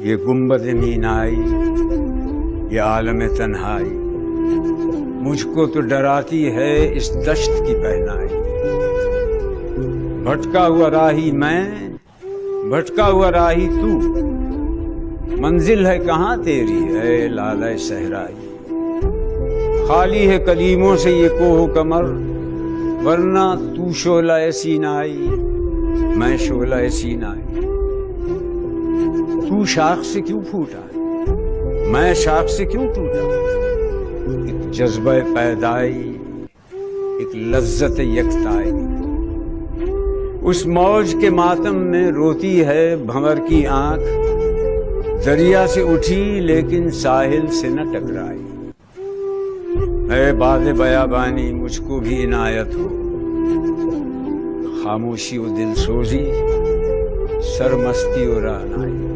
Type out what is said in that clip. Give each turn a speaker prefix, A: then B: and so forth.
A: یہ گنبد مینائی، یہ عالم تنہائی، مجھ کو تو ڈراتی ہے اس دشت کی پہنائی۔ بھٹکا ہوا راہی میں، بھٹکا ہوا راہی تو، منزل ہے کہاں تیری اے لالہ صحرائی۔ خالی ہے کلیموں سے یہ کوہ کمر، ورنہ تو شعلہ سینائی، میں شعلہ سینائی۔ تو شاخ سے کیوں پھوٹا، میں شاخ سے کیوں ٹوٹا؟ ایک جذبہ پیدائی، ایک لذت یکتائی، اس موج کے ماتم میں روتی ہے بھنور کی آنکھ، دریا سے اٹھی لیکن ساحل سے نہ ٹکرائی۔ اے باد بیابانی مجھ کو بھی عنایت ہو، خاموشی و دل سوزی، سرمستی و رعنائی۔